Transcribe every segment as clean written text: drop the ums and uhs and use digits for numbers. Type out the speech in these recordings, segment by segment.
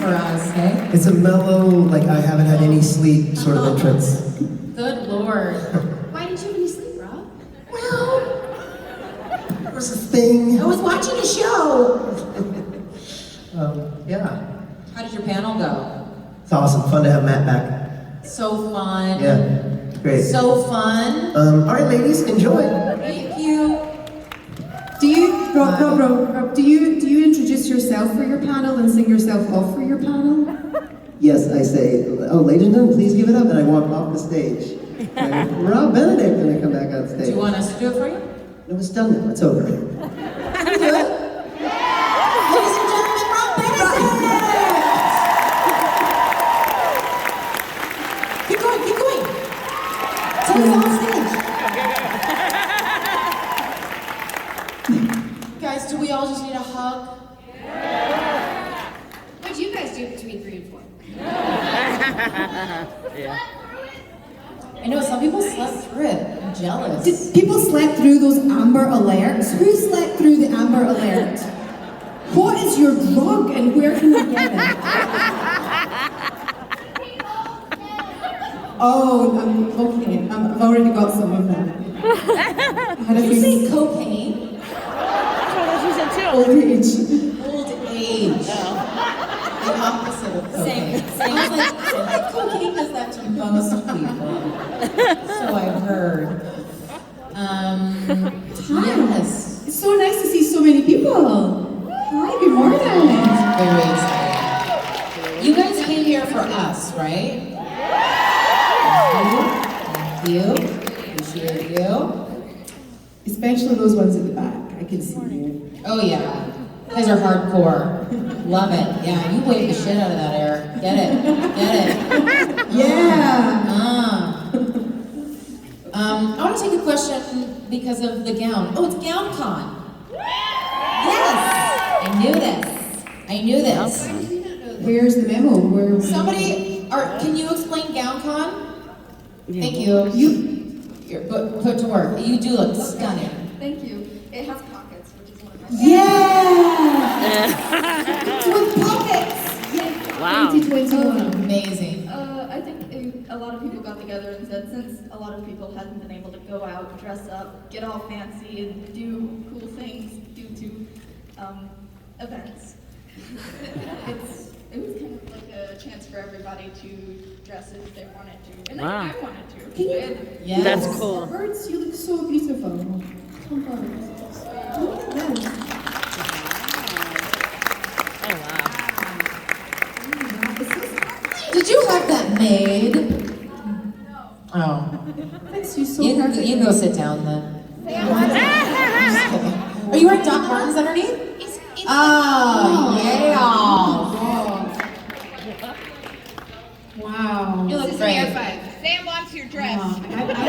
for us, hey? It's a mellow, like I haven't had any sleep sort of entrance. Good Lord. Why didn't you have any sleep, Rob? Well, there was a thing. I was watching a show. Yeah. How did your panel go? It's awesome. Fun to have Matt back. So fun. Yeah. Great. So fun. All right, ladies, enjoy. Thank you. Do you, Rob, do you introduce yourself for your panel and sing yourself off for your panel? Yes, I say, oh, ladies and gentlemen, please give it up, and I walk off the stage. And Rob Benedict, and I come back on stage. Do you want us to do it for you? No, it's done now. It's over. Can we do it? Ladies and gentlemen, Rob Benedict! Keep going, keep going. Take us on stage. Guys, do we all just need a hug? What'd you guys do between 3 and 4? I know some people slept through it. I'm jealous. Did people slept through those Amber Alerts? Who slept through the Amber Alert? What is your drug and where can we get it? Oh, okay. I've already got some of them. Did you say cocaine? Old age. Old age. The opposite of cocaine. Sounds like cocaine does that to most people. So I've heard. Yes. It's so nice to see so many people. Hi, good morning. Very exciting. You guys came here for us, right? Thank you. Appreciate you. Especially those ones at the back. I can see you. Oh yeah. You guys are hardcore. Love it. Yeah, you wave the shit out of that air. Get it. Get it. Yeah. I want to take a question because of the gown. Oh, it's GownCon. Yes. I knew this. Where's the memo? Somebody, can you explain GownCon? Thank you. You're put to work. You do look stunning. Thank you. It has pockets, which is one of my Yeah! With pockets! Wow. 2021. Amazing. I think a lot of people got together and said since a lot of people hadn't been able to go out, dress up, get all fancy, and do cool things due to events, it was kind of like a chance for everybody to dress as they wanted to. And Wow. I wanted to. Can you? Yes. That's cool. Birds, you look so beautiful. Come birds. Look at them. Oh, wow. Did you have that made? Oh. Thanks, you're so You perfect. can go sit down then. Are you wearing Doc Martens underneath? Oh, yeah. Wow. You look great. Sam wants your dress. I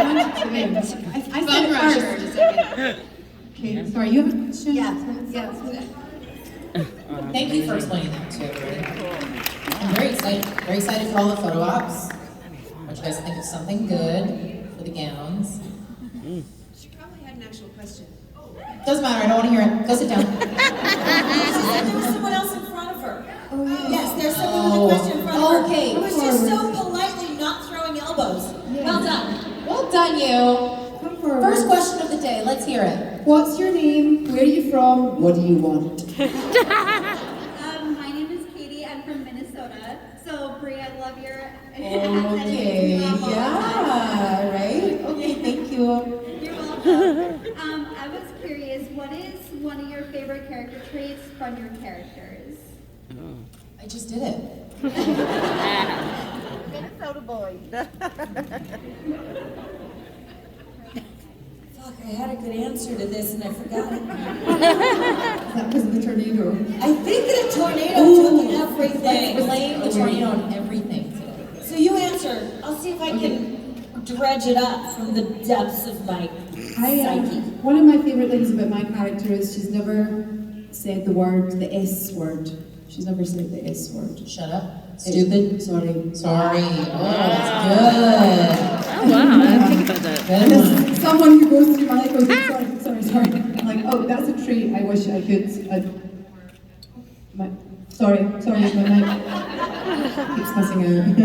wanted to win. I said it first. Okay, sorry, you have a question? Yes. Thank you for explaining that to everybody. I'm very excited for all the photo ops. What you guys think of something good for the gowns? She probably had an actual question. Doesn't matter, I don't want to hear it. Go sit down. There was someone else in front of her. Oh, yeah. Yes, there's someone with a question in front of her. Okay. Who was just so politely not throwing elbows. Well done. Well done, you. Come forward. First question of the day. Let's hear it. What's your name? Where are you from? What do you want? My name is Katie. I'm from Minnesota. So, Brie, I love your... Okay. Yeah. Right. Okay. Thank you. You're welcome. I was curious, what is one of your favorite character traits from your characters? I just did it. Minnesota boy. Fuck, I had a good answer to this and I forgot it. That was the tornado. I think that a tornado took everything. Blame the tornado on everything today. So you answer. I'll see if I can dredge it up from the depths of my psyche. One of my favorite things about my character is she's never said the S word. She's never said the S word. Shut up. Stupid. Sorry. Sorry. Oh, that's good. Oh, wow. I didn't think about that. Good one. Someone who goes through my life goes, sorry. I'm like, oh, that's a trait I wish I could. Sorry, my mic keeps cussing out.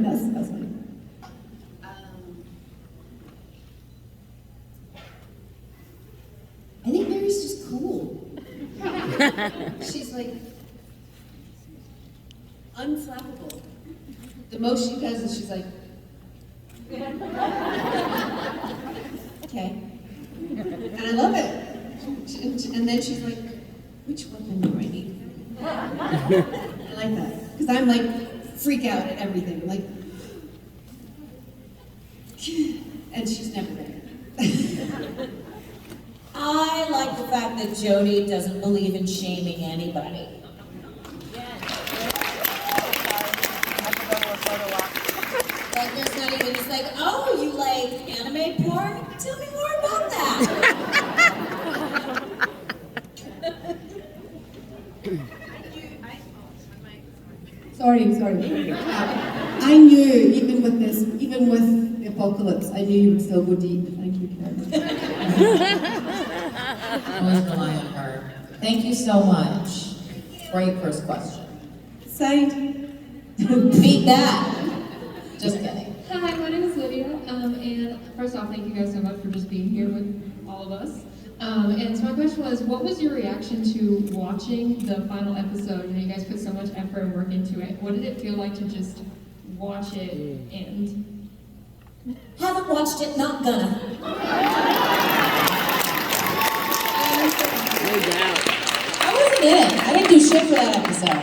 That's fine. I think Mary's just cool. She's like unflappable. The most she does is she's like, okay. And I love it. And then she's like, which weapon do I need? I like that. Because I'm like, freak out at everything. Like, and she's never there. I like the fact that Jody doesn't believe in shaming anybody. Like there's not even, it's like, oh, you like anime porn? Tell me more about that. Sorry. I knew, even with the apocalypse, I knew you would still go deep. Thank you, Karen. Always rely on her. Thank you so much. Great first question. Signed. Beat that. Just kidding. Hi, my name is Lydia, and first off, thank you guys so much for just being here with all of us. And so my question was, what was your reaction to watching the final episode? You know, you guys put so much effort and work into it. What did it feel like to just watch it end? Haven't watched it, not gonna. No doubt. I wasn't in it. I didn't do shit for that episode.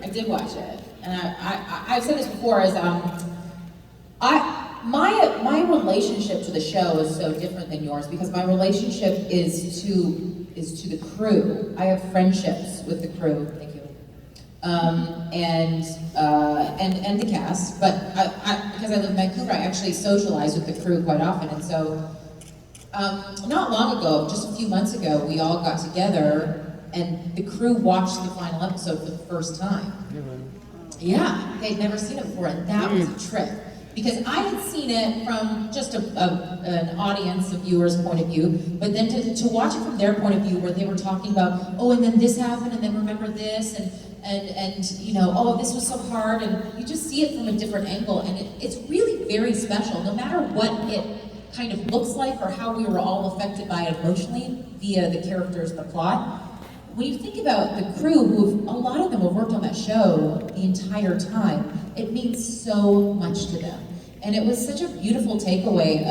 I did watch it. And I've said this before, is my relationship to the show is so different than yours because my relationship is to the crew. I have friendships with the crew. Thank you. And the cast. But because I live in Vancouver, I actually socialize with the crew quite often. And so, not long ago, just a few months ago, we all got together and the crew watched the final episode for the first time. Yeah, they'd never seen it before, and that was a trip. Because I had seen it from just an audience, a viewer's point of view, but then to watch it from their point of view, where they were talking about, oh, and then this happened, and then remember this, and you know, oh, this was so hard, and you just see it from a different angle, and it's really very special, no matter what it kind of looks like or how we were all affected by it emotionally via the characters and the plot. When you think about the crew, a lot of them have worked on that show the entire time, it means so much to them. And it was such a beautiful takeaway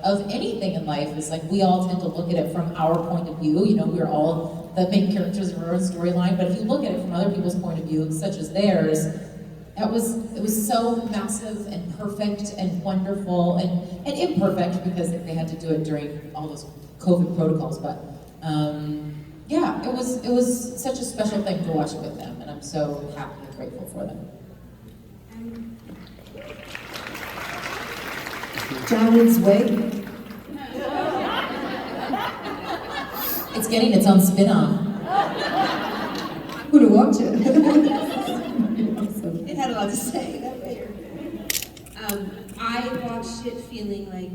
of anything in life. It's like we all tend to look at it from our point of view. You know, we're all the main characters of our own storyline, but if you look at it from other people's point of view, such as theirs, it was so massive and perfect and wonderful and imperfect because they had to do it during all those COVID protocols, but yeah, it was such a special thing to watch it with them, and I'm so happy and grateful for them. Jared's Way. It's getting its own spin-on. I'm gonna watch it. It had a lot to say, that way. I watched it feeling like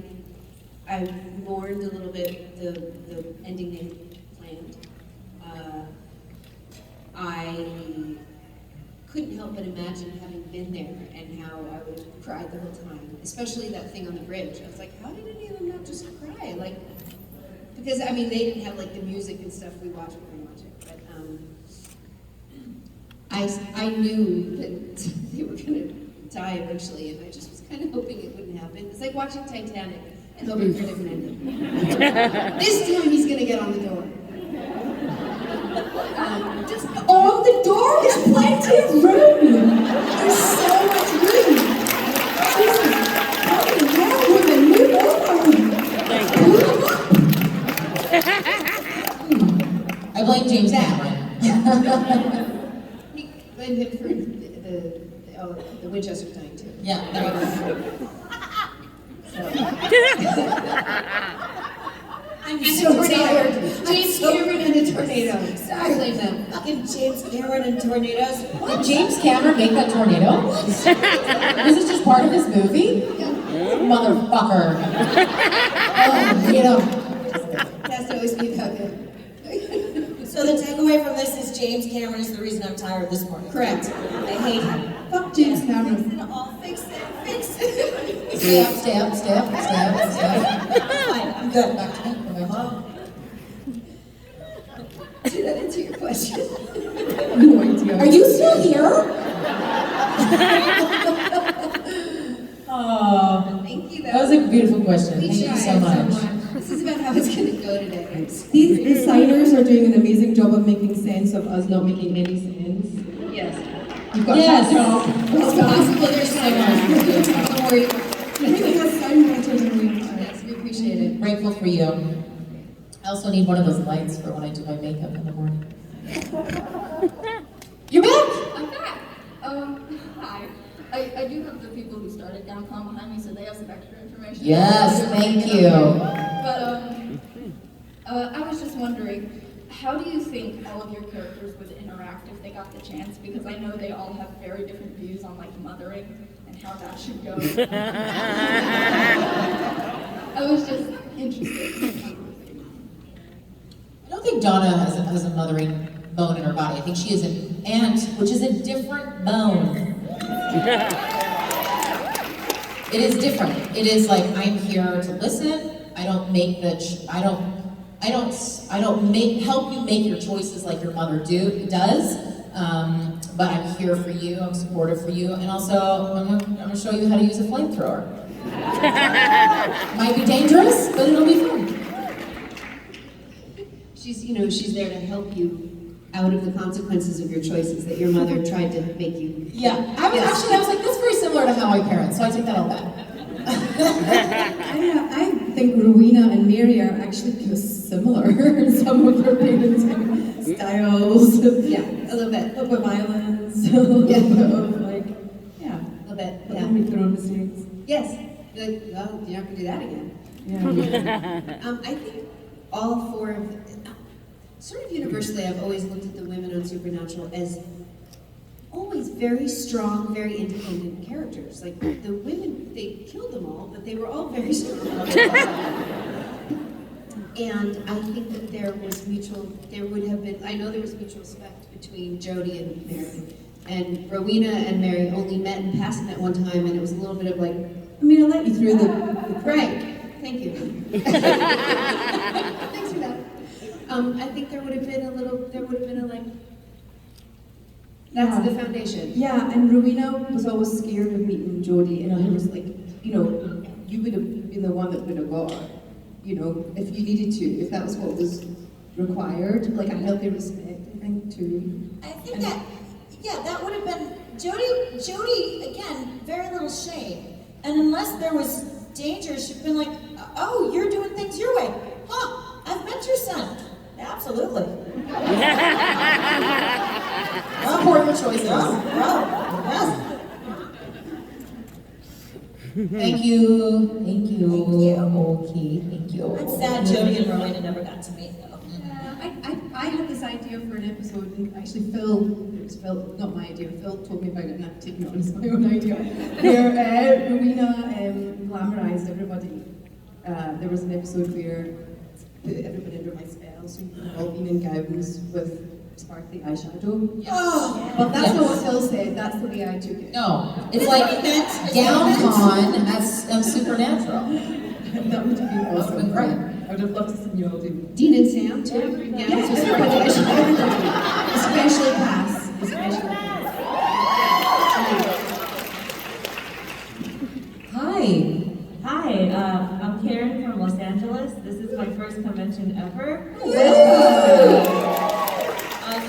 I mourned a little bit the ending they planned. I couldn't help but imagine having been there and how I would have cried the whole time, especially that thing on the bridge. I was like, how did any of them not just cry? Like, because I mean, they didn't have like the music and stuff we watch when we watch it, but I knew that they were gonna die eventually, and I just was kind of hoping it wouldn't happen. It's like watching Titanic and hoping for a different ending. This time he's gonna get on the door. Just on the door, there's plenty of room. There's so much room. Jesus, what in the world, women, move over. I blame James Cameron. He blamed him for the Winchester dying too. Yeah, there you I'm so tired. James Cameron and a tornado. I blame them. Fucking James Cameron and tornadoes. Did James Cameron make that tornado? Was this just part of his movie? Motherfucker. Oh, you know. It has to always be about him. So So the takeaway from this is James Cameron is the reason I'm tired this morning. Correct. I hate him. Fuck James Cameron. Fix it all, fix it. Step. Fine, I'm good. Back to me. Did that answer your question? No idea. Are you still here? Oh, Thank you. that was a beautiful question. We Thank you tried so much. This is about how it's going to go today. These designers are doing an amazing job of making sense of us not making any sense. Yes. You've got Yes. that job. It's possible there's so much. Don't worry. It really has sound better than we have. Yes, we appreciate it. Grateful for you. I also need one of those lights for when I do my makeup in the morning. You're back! I'm back. Hi. I do have the people who started downtown behind me, so they have some extra information. Yes, thank you. But I was just wondering, how do you think all of your characters would interact if they got the chance? Because I know they all have very different views on like mothering and how that should go. I was just interested. I don't think Donna has a mothering bone in her body. I think she is an ant, which is a different bone. It is different. It is like, I'm here to listen. I don't make help you make your choices like your mother does. But I'm here for you. I'm supportive for you, and also I'm gonna show you how to use a flamethrower. Might be dangerous, but it'll be fun. She's there to help you out of the consequences of your choices that your mother tried to make you. Yeah, I was like, that's very similar to how I parent, so I take that all back. I think Rowena and Mary are actually kind of similar in some of their parenting styles. Yeah, a little bit. A little bit of violence, a little bit of like, yeah. A little bit, But yeah. then make their own mistakes. Yes. Like, well, you're not going to do that again. Yeah. I think all four of sort of universally, I've always looked at the women on Supernatural as always very strong, very independent characters. Like the women, they killed them all, but they were all very strong. And I think that there would have been, I know there was mutual respect between Jodie and Mary. And Rowena and Mary only met in passing at one time, and it was a little bit of like, I mean, I'll let you through the right. Thank you. Thanks for that. I think there would have been a like, that's the foundation. Yeah, and Rowena was always scared of meeting Jodie, and I was like, you would have been the one that would have got her, if you needed to, if that was what was required. Like a healthy respect, I think, too. I think that would have been Jodie again, very little shame. And unless there was danger, she'd been like, oh, you're doing things your way. Huh, I've met your son. Absolutely. Support your choices. Yes. Thank you. Okay, thank you. I'm sad Jodie and Rowena never got to meet though. I had this idea for an episode, and actually Phil, not my idea, Phil told me about it, and I've taken it on as my own idea, where Rowena glamorized everybody. There was an episode where put everybody under my spell, so you've all been in gowns with sparkly eyeshadow. Yes. Oh, but that's not what Phil said, that's the way I took it. No, it's like gown con at Supernatural. That would have been awesome. That would have been great. I would have loved to see you all do. Dean and Sam, too. Yeah, especially Cass. Hi. Hi, I'm Karen from Los Angeles. This is my first convention ever.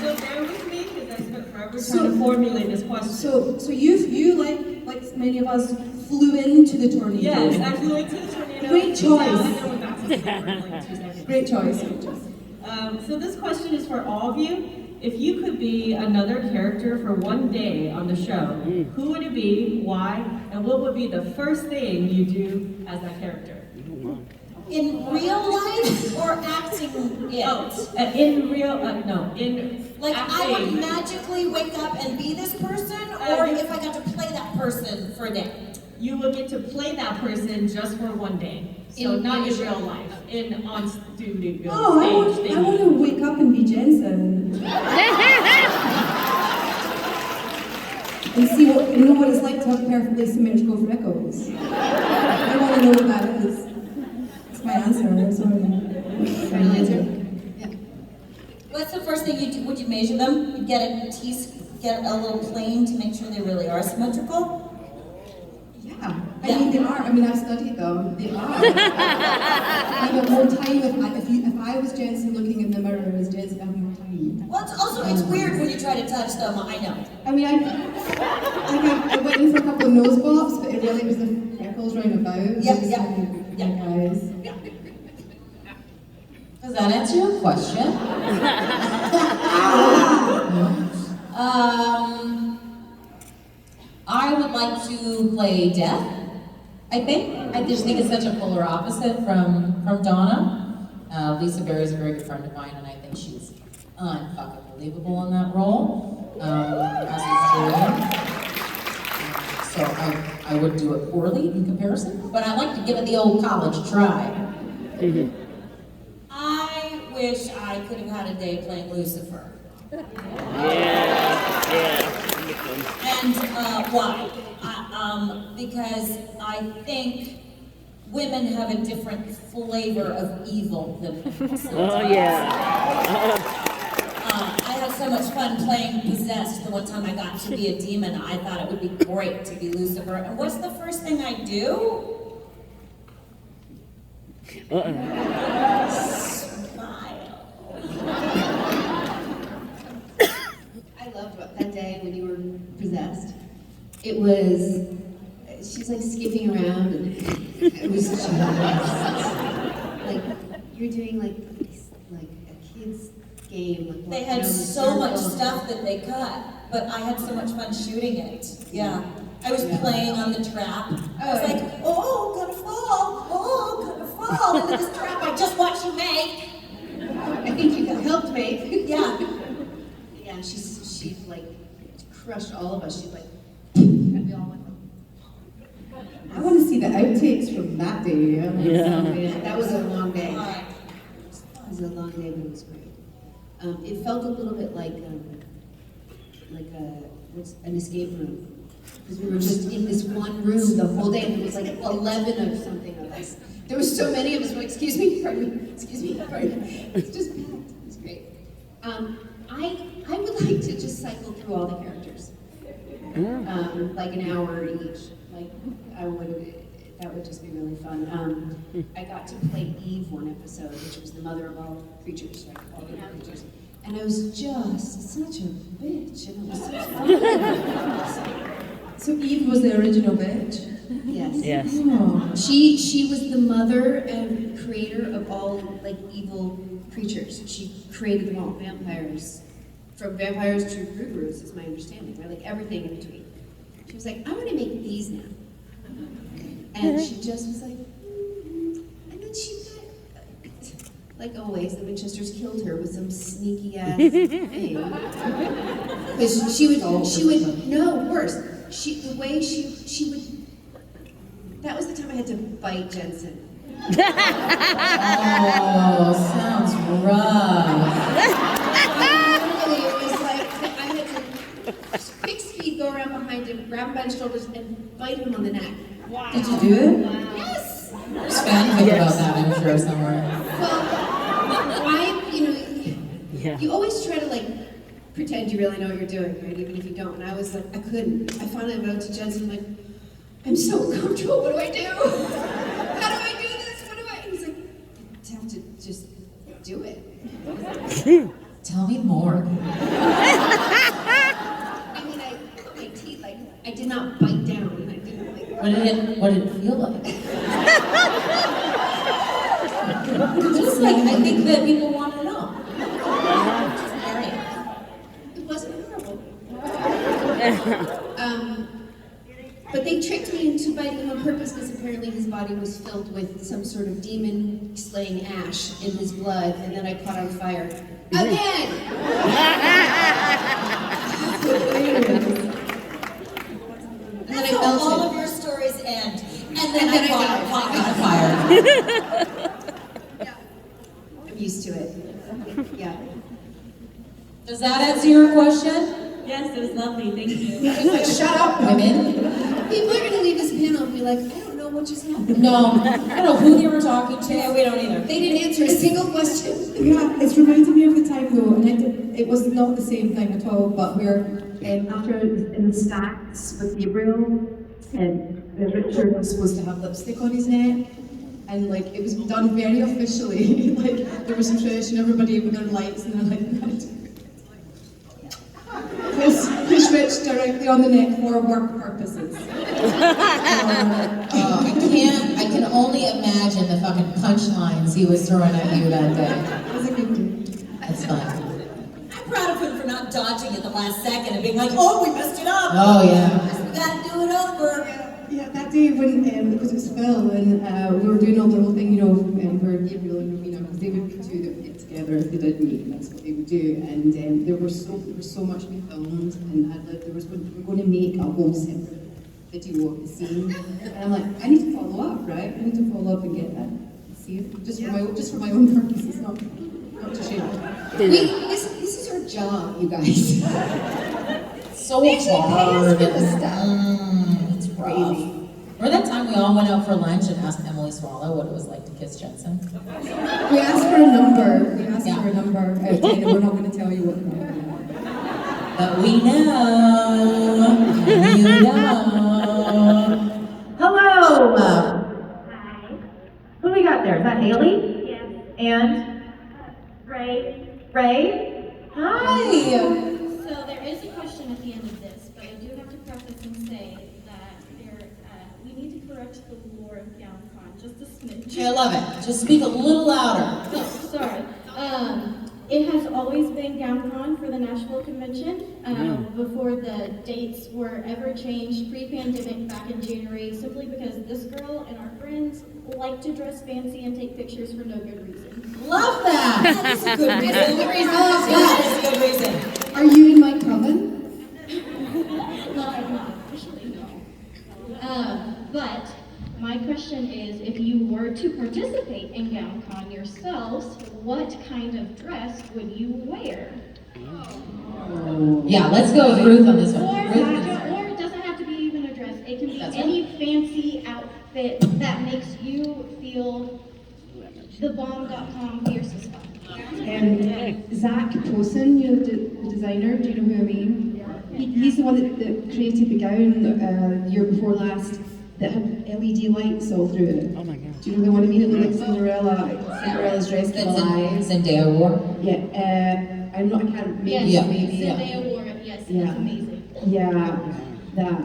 So bear with me because I spent forever trying to formulate this question. So you like many of us flew into the tornado. Yes, I flew into the tornado. Great choice. I know what that's for, like 2 seconds. Great choice. So this question is for all of you. If you could be another character for one day on the show, who would it be, why, and what would be the first thing you do as that character? In real life or acting it? Oh, in real, no, in Like I would acting. magically wake up and be this person, or if I got to play that person for a day? you will get to play that person just for one day. So not in real life, on studio stage. I want to wake up and be Jensen. And see what it's like to have perfectly symmetrical freckles. I want to know what that is. That's my answer. Sorry. Final answer? Yeah. What's the first thing you do? Would you measure them? You get a little plane to make sure they really are symmetrical? Yeah. I mean, they are. I mean, I've studied them. They are. I have more time if I was Jensen looking in the mirror as Jensen, I have more time. Well, it's weird when you try to touch them. I know. I mean, I went in for a couple of nose blobs, but it really was the freckles round about. Yeah. Guys. Does that answer your question? I would like to play Death, I think. I just think it's such a polar opposite from Donna. Lisa Berry is a very good friend of mine, and I think she's unfucking believable in that role, as is Julia. So I would do it poorly in comparison, but I like to give it the old college try. I wish I could have had a day playing Lucifer. Yeah. And why? Because I think women have a different flavor of evil than men. Oh, yeah. I had so much fun playing Possessed the one time I got to be a demon. I thought it would be great to be Lucifer. And what's the first thing I do? Smile. I loved that day when you were possessed. It was, she's like skipping around and it was just, like, you're doing like a kid's game. Like They had so much stuff that they cut, but I had so much fun shooting it. Yeah. I was playing on the trap. I was like, oh, gonna fall into this trap I just watched you make. I think you helped make. Yeah. Yeah, and she like crushed all of us. She's like, and we all went. I want to see the outtakes from that day. Yeah. That was a long day. It was a long day, but it was great. It felt a little bit like an escape room. Because we were just in this one room the whole day, and there was like 11 of something of us. There was so many of us. We're like, excuse me, pardon me, excuse me, pardon me. It's just packed. It's great. I would like to just cycle through all the characters, like an hour each. Like that would just be really fun. I got to play Eve one episode, which was the mother of all creatures, right? All the creatures. And I was just such a bitch, and it was so fun. So Eve was the original bitch? Yes. Oh. She was the mother and creator of all like evil creatures. She created them all, vampires. From vampires to Rugerus is my understanding, right? Like everything in between. She was like, I want to make these now. And she just was like, and then she got, like always, the Winchesters killed her with some sneaky ass thing. Because she would, no, worse. The way she would, that was the time I had to bite Jensen. Oh, sounds rough. Literally, it was like, I had to quick speed go around behind him, grab him by the shoulders, and bite him on the neck. Wow. Did you do it? Wow. Yes! There's fanfic about that, I'm sure, somewhere. Well, you always try to like pretend you really know what you're doing, right? Even if you don't. And I was like, I couldn't. I finally went to Jensen like, I'm so uncomfortable. What do I do? How do I do this? What do I? And he's like, you have to just do it. Tell me more. I mean, my teeth, like, I did not bite down. And I didn't like. What did it feel like? Just like, I think that people want to know. It wasn't horrible. But they tricked me into biting him on purpose because apparently his body was filled with some sort of demon-slaying ash in his blood, and then I caught on fire. Again! That's how all of your stories end. I'm used to it. Yeah. Does that answer your question? Yes, it was lovely. Thank you. He's like, shut up, women. People are gonna leave this panel and be like, I don't know what just happened. No, I don't know who they were talking to. Yeah, we don't either. They didn't answer a single question. Yeah, it's reminded me of the time though, and it was not the same thing at all, but where after in the stacks with Gabriel, Richard was supposed to have lipstick on his neck, and like it was done very officially, like there was Trish and everybody with their lights and they're like, push Rich directly on the neck for work purposes. I can only imagine the fucking punchlines he was throwing at you that day. It was a good day. That's fun. I'm proud of him for not dodging at the last second and being like, oh, we messed it up. Oh yeah. We gotta do it over. Yeah, that day when, because it was Phil, and we were doing all the whole thing, you know, where Gabriel and Rowena, because they would be two that would get together if they did meet, and that's what they would do. And there was so much we filmed, and we were going to make a whole separate video of the scene. And I'm like, I need to follow up, right? I need to follow up and get that scene, just for my own purposes, not to share. This is our job, you guys. So They actually pay us hard. for this stuff. It's rough. Remember that time we all went out for lunch and asked Emily Swallow what it was like to kiss Jensen? We asked for a number, for a number out of 10, and we're not going to tell you what the number is. But we know. You know. Hello. Hi. Who do we got there? Is that Haley? Yes. And Right. Ray? Hi. So there is a question at the end of this, but I do have to preface and say that we need to correct the lore of GownCon just a smidge. I love it. Just speak a little louder. Oh, sorry. It has always been GownCon for the Nashville convention. Before the dates were ever changed pre-pandemic back in January, simply because this girl and our friends like to dress fancy and take pictures for no good reason. Love that. That's a good reason. The reason that is a good reason. Are you in my coven? Well, I'm not officially, no. But my question is, if you were to participate in GownCon yourselves, what kind of dress would you wear? Yeah, let's go with Ruth on this one. Or Ruth. it doesn't have to be even a dress. It can be That's any fancy outfit that makes you feel the bomb.com fiercest fun. Zach Posen, you know, the designer, do you know who I mean? He's the one that created the gown the year before last that had LED lights all through it. Oh my god. Do you know the one I mean? It looked like Cinderella's dress with eyes. Zendaya wore. Yeah, I can't, maybe, Yes, maybe. Zendaya wore it, yes, Yeah. it's amazing. Yeah, that.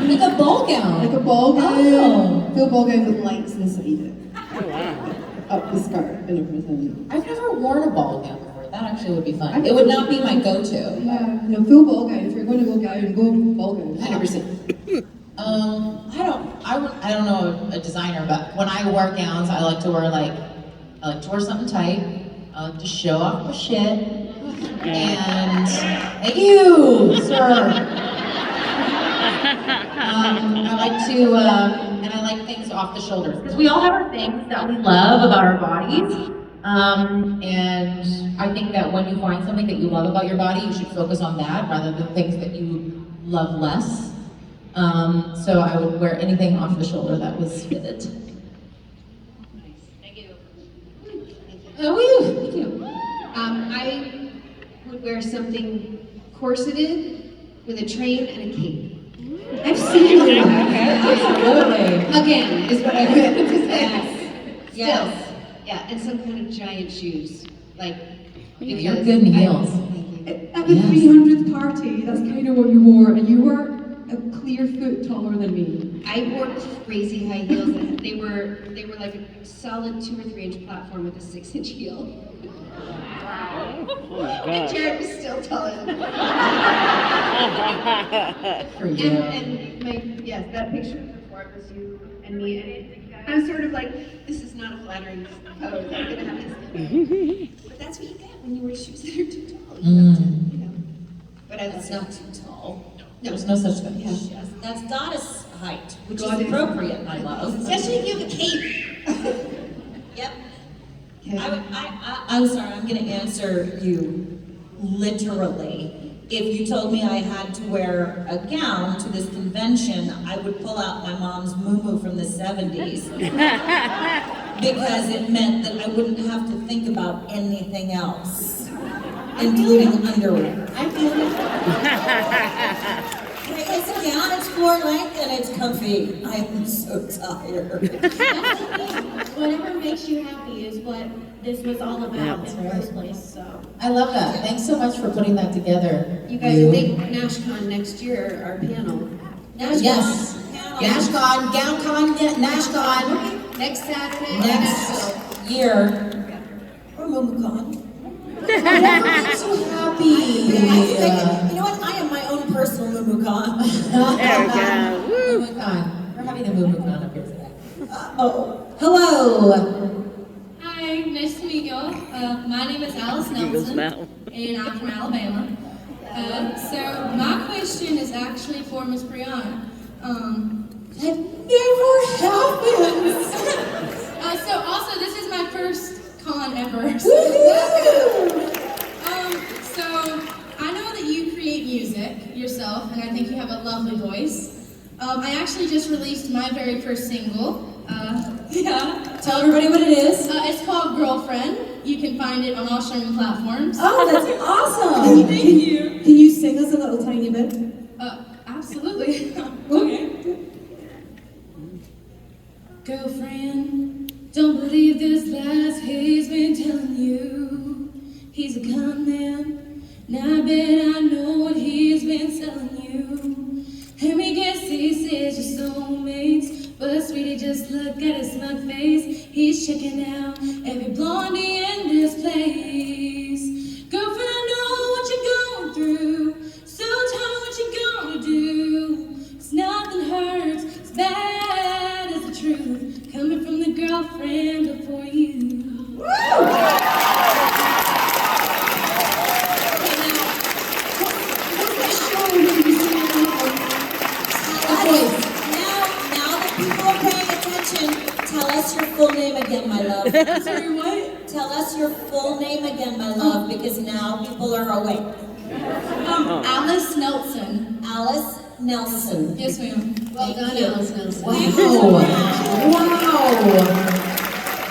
Like a ball gown. Like a ball gown. Oh. Full ball gown with lights inside it. Oh wow. Up the skirt and everything. I've never worn a ball gown before. That actually would be fun. It would not be my go-to. Yeah, no, full ball gown. If you're going to go gown, go ball gown. 100%. I don't know a designer, but when I wear gowns, I like to wear something tight. I like to show off my shit. And thank you, sir. I like things off the shoulders because we all have our things that we love about our bodies. And I think that when you find something that you love about your body, you should focus on that rather than things that you love less. So I would wear anything off the shoulder that was fitted. Thank you. Thank you. I would wear something corseted with a train and a cape. I've seen that. Absolutely. Again, is what I meant to say. Yes. Yeah, and some kind of giant shoes. Like, You're good in heels. At the 300th party, that's kind of what you wore, and you were a clear foot taller than me. I wore crazy high heels. And they were like a solid 2 or 3 inch platform with a 6-inch heel. And Jared was still taller than me. For you. And that picture before it was you and me. And I was sort of like, this is not a flattering pose. I'm gonna have this. But that's what you get when you wear shoes that are too tall. You know. But That's not too tall. There's no such thing. Yes, that's not a height, which is appropriate, my love. Especially if you have a cape. Yep. I'm sorry, I'm gonna answer you literally. If you told me I had to wear a gown to this convention, I would pull out my mom's muumuu from the 70s. Because it meant that I wouldn't have to think about anything else, including underwear. I feel it. It's a gown, it's floor length, and it's comfy. I am so tired. Whatever makes you happy is what this was all about in the first place, so. I love that. Thanks so much for putting that together. You guys make NashCon next year, our panel. Yes. NashCon, GownCon, NashCon. Next Saturday. Next year. Or MomoCon. I'm so happy. You know what? I am my own personal MomoCon. There we go. Woo. MomoCon. We're having the MomoCon up here today. Hello. Hi, nice to meet y'all. My name is Alice Nelson, and I'm from Alabama. So my question is actually for Miss Briana. That never happens. So also, this is my first con ever. So I know that you create music yourself, and I think you have a lovely voice. I actually just released my very first single. Yeah. Tell everybody what it is. It's called Girlfriend. You can find it on all streaming platforms. Oh, that's awesome. Thank you. Can you sing us a little tiny bit? Absolutely. Okay. Girlfriend, don't believe this lies he's been telling you. He's a con man. Now I bet I know what he's been selling you. Let me guess, he says you're soulmates. But sweetie, just look at his smug face. He's checking out every blondie in this place. Girlfriend, I know what you're going through. So tell me what you're gonna do. 'Cause nothing hurts as bad as the truth coming from the girlfriend before you. Tell us your full name again, my love. Sorry, what? Tell us your full name again, my love, because now people are awake. Alice Nelson. Alice Nelson. Yes, ma'am. Well done, Alice Nelson. Wow.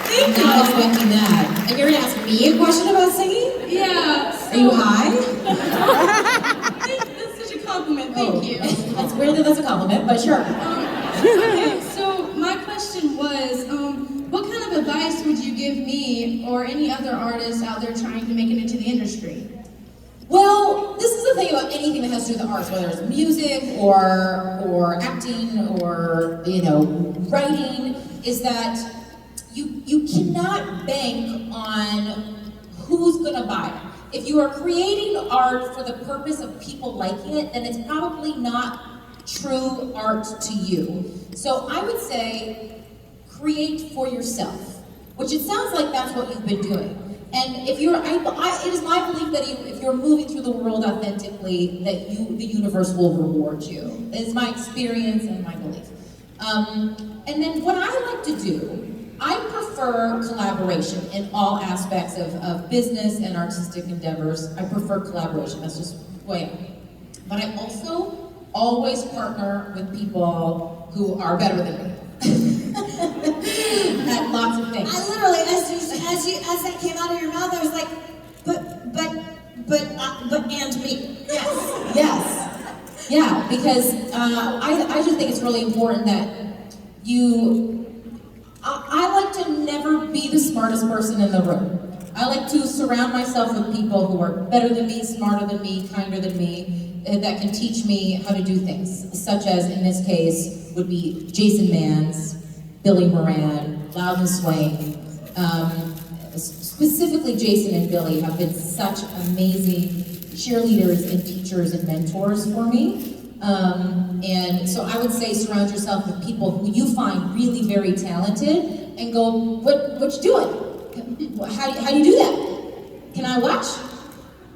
Thank you for expecting that. And you're gonna ask me a question about singing? Yeah. Are you high? That's such a compliment. Thank you. That's weird that that's a compliment, but sure. Okay, so my question was, what kind of advice would you give me or any other artists out there trying to make it into the industry? Well, this is the thing about anything that has to do with the arts, whether it's music or acting or writing, is that you cannot bank on who's gonna buy it. If you are creating art for the purpose of people liking it, then it's probably not true art to you. So I would say create for yourself, which it sounds like that's what you've been doing. And if you're, it is my belief that if you're moving through the world authentically, that the universe will reward you. It's my experience and my belief. And then what I like to do, I prefer collaboration in all aspects of business and artistic endeavors. I prefer collaboration, that's just the way I am. But I also always partner with people who are better than me. At lots of things. I literally, as that came out of your mouth, I was like, but and me. Yes. Yeah, because I just think it's really important that I like to never be the smartest person in the room. I like to surround myself with people who are better than me, smarter than me, kinder than me, that can teach me how to do things, such as, in this case, would be Jason Manns, Billy Moran, Loudon Swain. Specifically, Jason and Billy have been such amazing cheerleaders and teachers and mentors for me. And so I would say surround yourself with people who you find really very talented and go, what you doing? How do you do that? Can I watch?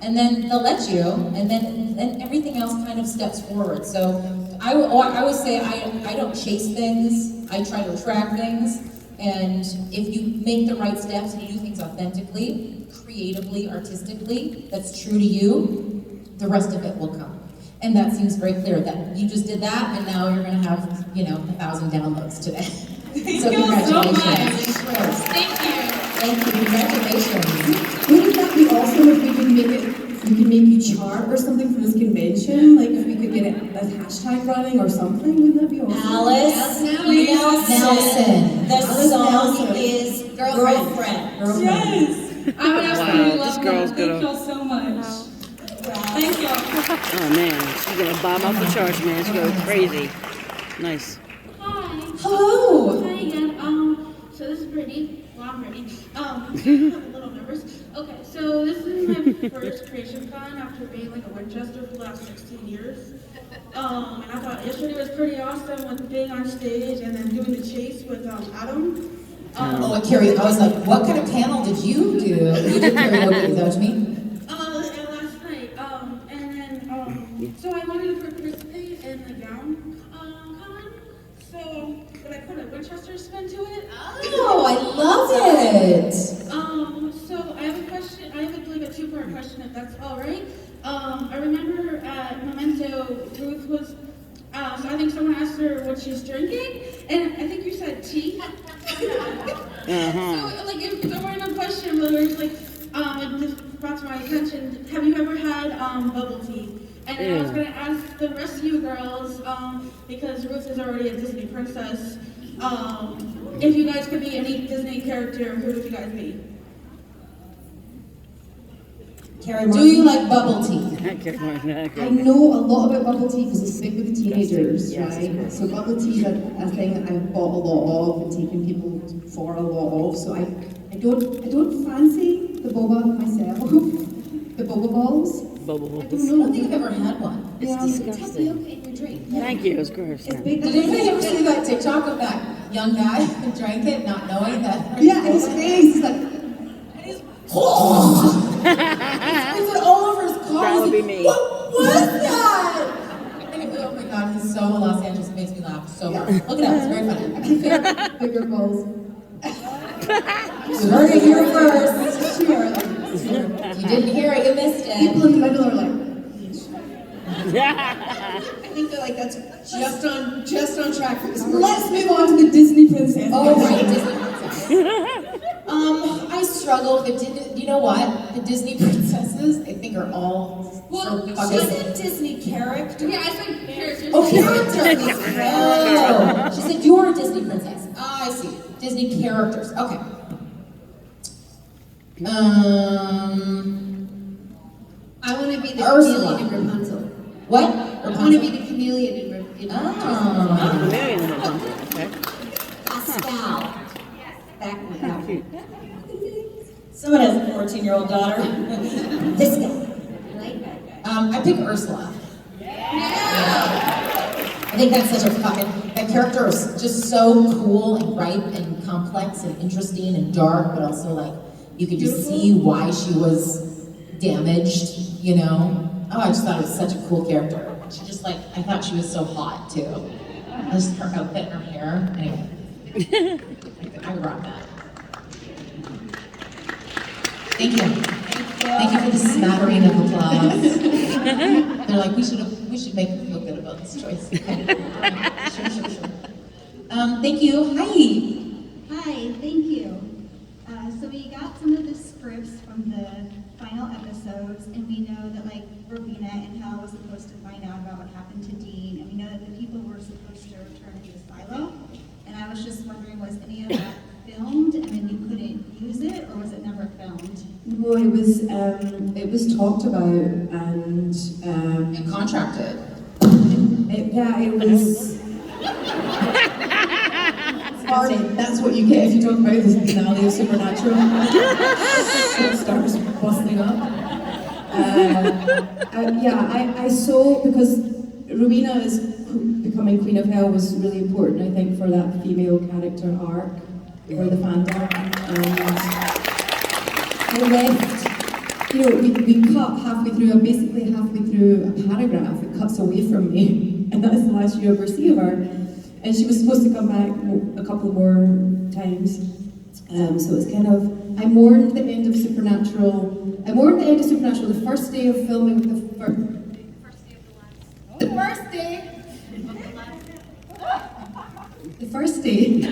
and then they'll let you, and then everything else kind of steps forward. So I always say I don't chase things, I try to attract things, and if you make the right steps and you do things authentically, creatively, artistically, that's true to you, the rest of it will come. And that seems very clear that you just did that, and now you're going to have, 1,000 downloads today. Thank So you so congratulations. much. Thank you. Thank you. Congratulations. Wouldn't that be awesome if we could make you chart or something for this convention? Like if we could get it as hashtag running or something, wouldn't that be awesome? Alice Nelson. The song is Girlfriend. Yes. I would absolutely Wow, this love girl's that. Thank gonna- y'all so much. Thank y'all. Oh man, she's gonna bomb off the charts, man. She's going crazy. Nice. Hi. Hello. Hi again. So this is Brittany. Well, I'm Brittany. I'm a little nervous. Okay, so this is my first creation con after being like a Winchester for the last 16 years. And I thought yesterday was pretty awesome with being on stage and then doing the chase with Adam. And Carrie, I was like, what kind of panel did you do? You did karaoke, is that what you mean? Last night. And then, so I wanted to participate in the gown con. So, but I put a Winchester spin to it. Oh, I love it. So I have a question. I have like a two-part question, if that's all right. I remember at Memento, Ruth was. So I think someone asked her what she's drinking, and I think you said tea. So like, if there weren't a question, but it was like, it just brought to my attention. Have you ever had bubble tea? And then I was gonna ask the rest of you girls, because Ruth is already a Disney princess. If you guys could be any Disney character, who would you guys be? Do you like bubble tea? I know a lot about bubble tea because it's big with the teenagers, right? So bubble tea is a thing that I've bought a lot of and taken people for a lot of. So I don't fancy the boba myself. The boba balls. Bubble I balls. don't think I've ever had one. Yeah, It's disgusting. in your drink. Thank you, it was gross. It's big. Did anybody ever see that TikTok of that young guy who drank it, not knowing that? Yeah, and his face is like. It's all over his car. That He's would be like, me. What was that? And oh my god, he's so Los Angeles. It makes me laugh so hard. Look it up. It's very funny. Bigger balls. You heard it here first. You didn't hear it, you missed it. People in the middle are like. I think they're like, that's just on track for this. Let's move on to the Disney princess. Oh, right, Disney princess. I struggle with the you know what? The Disney princesses, I think, are all so fucking. She said Disney character. Yeah, I said characters. Oh, characters! Oh, she said you're a Disney princess. Ah, I see. Disney characters. Okay. I want to be the Ursula. chameleon in Rapunzel. What? I want to be the chameleon in Rapunzel. Oh. Million in Rapunzel, okay. Pascal. Back when I Cute. Someone has a 14-year-old daughter. This guy. I like that guy. I pick Ursula. I think that's such a fucking, that character is just so cool and ripe and complex and interesting and dark, but also like, you could just see why she was damaged, you know? Oh, I just thought it was such a cool character. She just like, I thought she was so hot too. Just her outfit and her hair. Anyway, I rock that. Thank you. Thank you for the smattering of applause. They're like, we should make them feel good about this choice. Okay. Sure. Thank you. Hi. Hi, thank you. So we got some of the scripts from the final episodes, and we know that like Rowena and Hal was supposed to find out about what happened to Dean, and we know that the people were supposed to return to the silo. And I was just wondering, was any of that filmed, and then you couldn't use it, or was it never filmed? No, it was talked about and contracted. It was. Sorry, that's what you get if you talk about the finale of Supernatural. It starts busting up. I saw, because Rowena is becoming Queen of Hell was really important, I think, for that female character arc, for the fandom. I left you know, we cut halfway through, and basically halfway through a paragraph, it cuts away from me, and that's the last you ever see of her. And she was supposed to come back a couple more times. So it's kind of, I mourned the end of Supernatural. I mourned the end of Supernatural the first day of filming the first day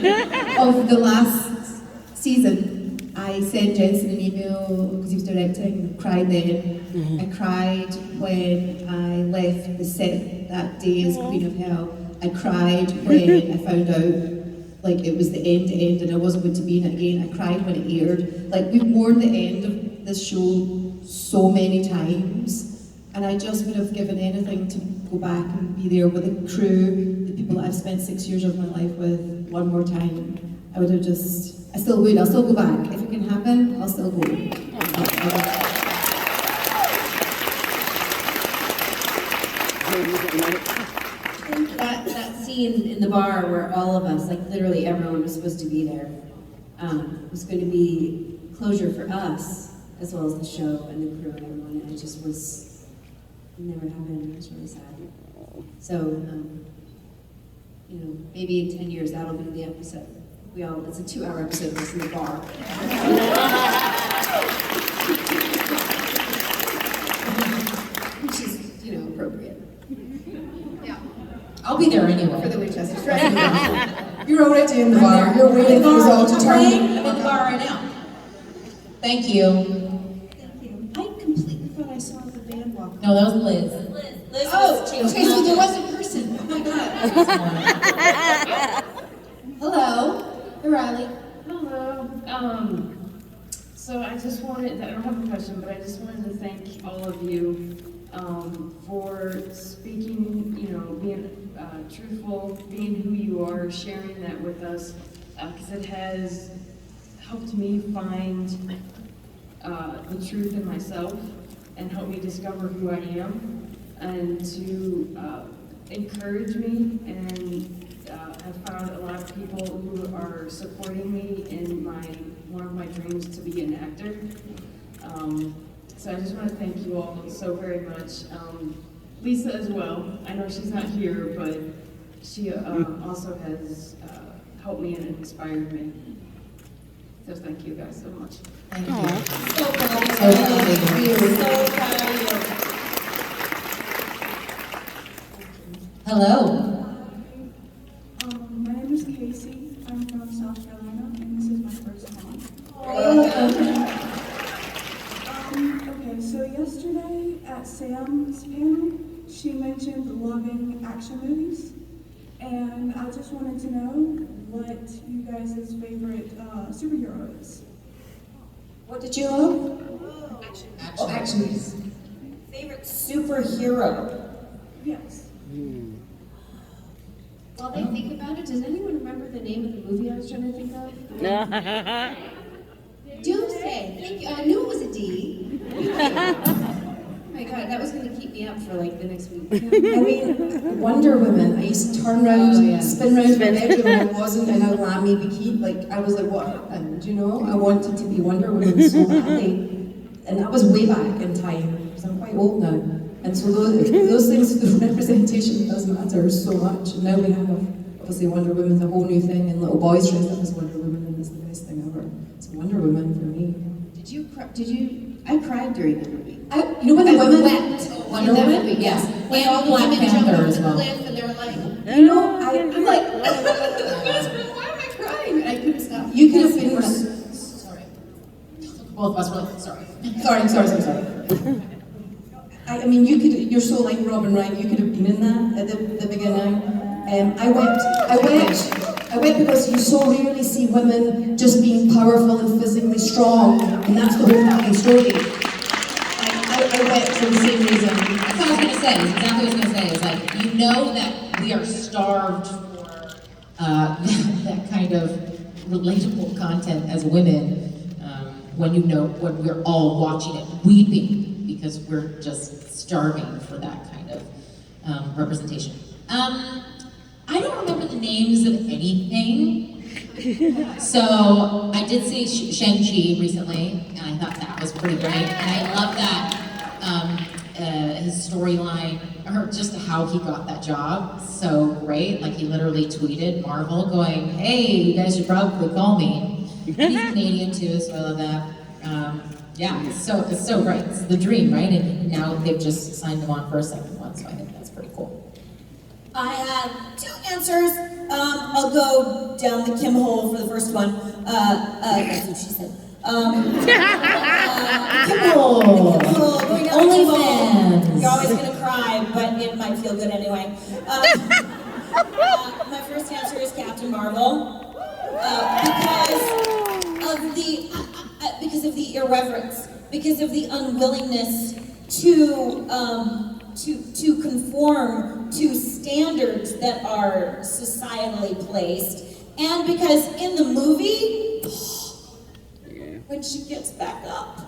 of the last season. I sent Jensen an email because he was directing. I cried then. I cried when I left the set that day as Queen of Hell. I cried when I found out like it was the end and I wasn't going to be in it again. I cried when it aired. Like we've mourned the end of this show so many times, and I just would have given anything to go back and be there with the crew, the people that I've spent 6 years of my life with, one more time. I would have just, I still would, I'll still go back. If it can happen, I'll still go. That scene in the bar where all of us, like literally everyone was supposed to be there, was going to be closure for us, as well as the show and the crew and everyone, and it just was, it never happened. It was really sad. So, you know, maybe in 10 years that'll be the episode. It's a 2-hour episode, it's in the bar. Which is, you know, appropriate. I'll be there anyway. For the Winchester strike. You're already in the bar. You're waiting for us all to turn. I'm in the bar right now. Thank you. Thank you. I completely thought I saw the band walk. No, that was Liz. Liz Oh, was okay, so there was a person. Oh my God. Hello, Riley. Hello. So I just wanted, I don't have a question, but I just wanted to thank all of you for speaking, you know, being truthful, being who you are, sharing that with us, because it has helped me find the truth in myself and helped me discover who I am, and to encourage me, and have found a lot of people who are supporting me in one of my dreams to be an actor. So I just want to thank you all so very much. Lisa as well. I know she's not here, but she also has helped me and inspired me. So thank you guys so much. Thank you. So proud of you. So proud of you. Hello. My name is Casey. I'm from South Carolina, and this is my first time. Okay, so yesterday at Sam's panel, she mentioned loving action movies, and I just wanted to know what you guys' favorite superhero is. What did you love? Action movies. Favorite superhero? Yes. While they think about it, does anyone remember the name of the movie I was trying to think of? Doomsday. Thank you. I knew it was a D. Oh my God, that was going to keep me up for like the next week. I mean, Wonder Woman. I used to turn around, spin around my bedroom, and I wasn't in a lammy bikini. Like, I was like, what happened? You know? I wanted to be Wonder Woman so badly. And that was way back in time, because I'm quite old now. And so those things, the representation does matter so much. And now we have, obviously, Wonder Woman's a whole new thing, and little boys dress up as Wonder Woman, and it's the best thing ever. So Wonder Woman for me. Did you? I cried during the movie. You know when the women wept. Wonder Woman? Yes. When all the women jumped Panther off as the well. cliff and they were like, you know, I'm like, why am I crying? I couldn't stop. You could have been. Sorry. Both of us were like, sorry. Sorry. I mean, you're so like Robin Wright, you could have been in that at the beginning. I wept because you so rarely see women just being powerful and physically strong, and that's the whole fucking story. I wept for the same reason. That's what I was going to say. It's exactly what I was going to say. It's like, you know that we are starved for that kind of relatable content as women when we're all watching it, weeping, because we're just starving for that kind of representation. I don't remember the names of anything. So I did see Shang-Chi recently, and I thought that was pretty great. And I love that his storyline, or just how he got that job, so great. Like he literally tweeted Marvel going, hey, you guys should probably call me. He's Canadian too, so I love that. Yeah, it's so great. It's the dream, right? And now they've just signed him on for a second one, so I think that's pretty cool. I have 2 answers. I'll go down the Kim hole for the first one. That's what she said. Kim hole. Going down the Kim hole. You're always gonna cry, but it might feel good anyway. My first answer is Captain Marvel, because of the irreverence, because of the unwillingness to conform to standards that are societally placed, and because in the movie, when she gets back up,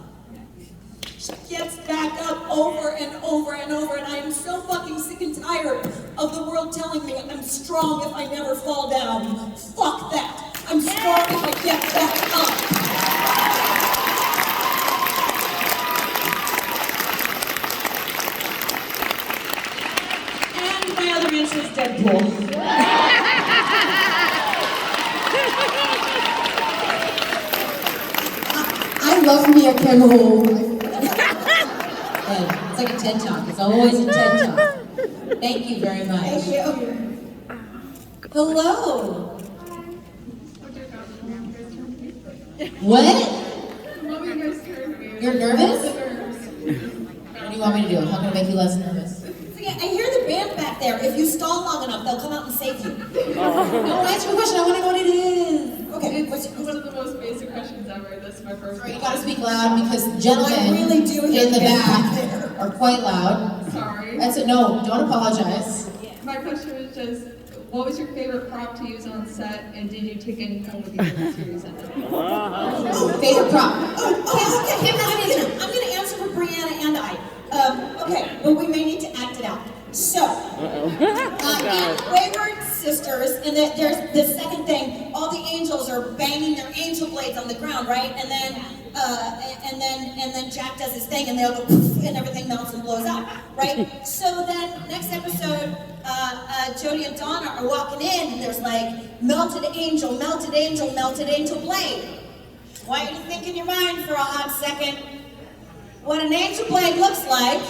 she gets back up over and over and over, and I am so fucking sick and tired of the world telling me I'm strong if I never fall down. Fuck that. I'm strong if I get back up. My other answer is Deadpool. I love me a Kim hole. It's like a TED Talk. It's always a TED Talk. Thank you very much. Thank you. Hello. What? What were you guys nervous? You're nervous? What do you want me to do? How can I make you less nervous? I hear the band back there. If you stall long enough, they'll come out and save you. No, answer your question. I want to know what it is. Okay. It's one of the most basic questions ever. This is my first one. You gotta speak loud because gentlemen I really do hear in the the band back there. are quite loud. Sorry. That's it. No, don't apologize. My question was just, what was your favorite prop to use on set, and did you take any home with you to use it? Favorite prop. Okay. I'm gonna answer for Briana and I. Okay, but we may need to act it out. So, in Wayward Sisters, and there's the second thing, all the angels are banging their angel blades on the ground, right? And then Jack does his thing, and they'll go poof, and everything melts and blows up, right? So then, next episode, Jodie and Donna are walking in, and there's like melted angel, melted angel, melted angel blade. I want you to think in your mind for a hot second what an angel blade looks like.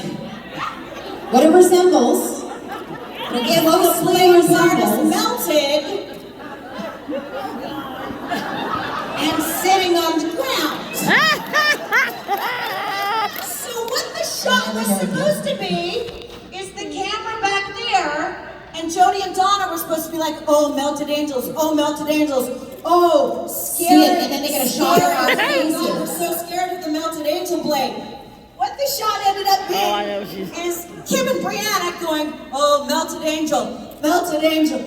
What it resembles. If the blade part is melted and sitting on the ground. So what the shot was supposed to be is the camera back there, and Jodie and Donna were supposed to be like, oh, melted angels, oh, melted angels, oh, scared. And then they get a shot of our faces. We're so scared of the melted angel blade. What the shot ended up being is Kim and Briana going, oh, melted angel, melted angel,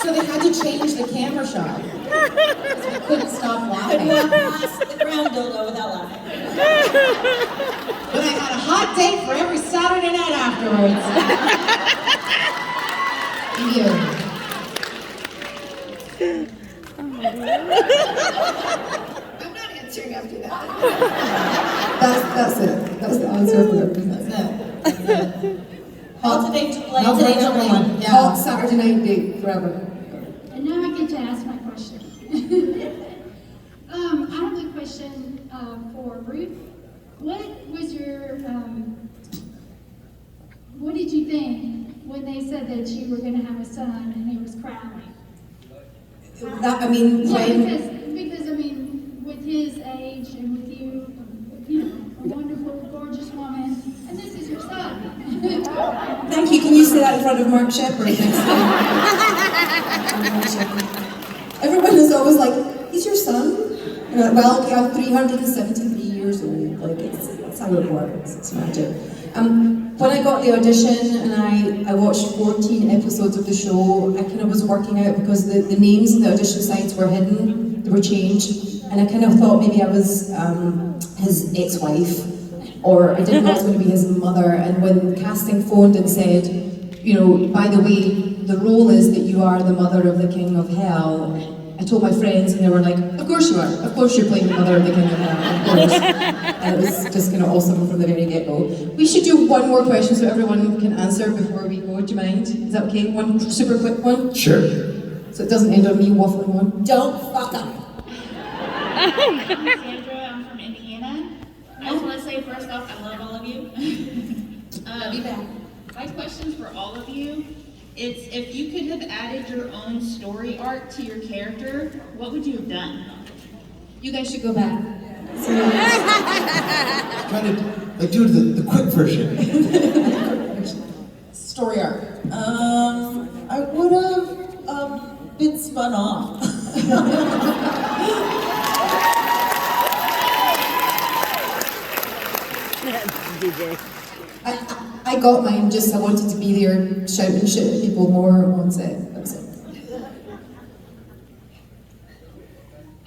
So they had to change the camera shot. We couldn't stop laughing. Could not pass the ground dildo without laughing. But I had a hot date for every Saturday night afterwards. I'm not answering after that. That's it. That's the answer for everything. That's it. Melted angel blade. Melted angel blade. Yeah. Hot Saturday night date forever. And now I get to ask my question. I have a question for Ruth. What was your, what did you think when they said that you were going to have a son and he was Crowley? That, I mean, Yeah, when... because I mean, with his age and with you, you know, a wonderful, gorgeous woman, and this is your son. Thank you. Can you say that in front of Mark Shepard next time? Everyone is always like, he's your son? And I'm like, well, okay, I'm 373 years old. Like, it's how it works. It's magic. When I got the audition and I watched 14 episodes of the show, I kind of was working out because the names in the audition sites were hidden, they were changed, and I kind of thought maybe I was his ex-wife, or I didn't know I was going to be his mother. And when casting phoned and said, you know, by the way, the role is that you are the mother of the king of hell, I told my friends, and they were like, "Of course you are. Of course you're playing the mother of the kingdom now. Of course." And it was just kind of awesome from the very get-go. We should do one more question so everyone can answer before we go. Do you mind? Is that okay? One super quick one. Sure. So it doesn't end on me waffling on. Don't fuck up. I'm Sandra, I'm from Indiana. I just want to say first off, I love all of you. Love you back. My question for all of you is if you could have added your own story arc to your character, what would you have done? You guys should go back. Kind of like do the quick version. Story arc. I would have been spun off. I got mine, just I wanted to be there shouting shit at people more on set. That was it.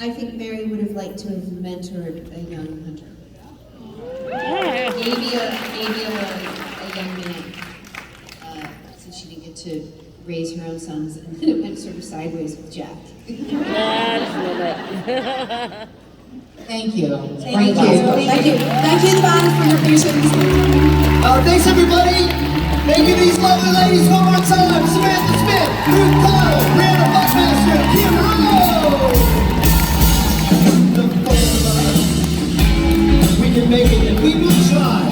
I think Mary would have liked to have mentored a young hunter. Maybe a young man. Since she didn't get to raise her own sons, and then it went sort of sideways with Jack. I just love it. Thank you. Thank you, band, for your patience. Thanks everybody. Thank you these lovely ladies one more time. Samantha Smith, Ruth, Connel, Briana, Buckmaster, Kim Rhodes. We can make it and we will try.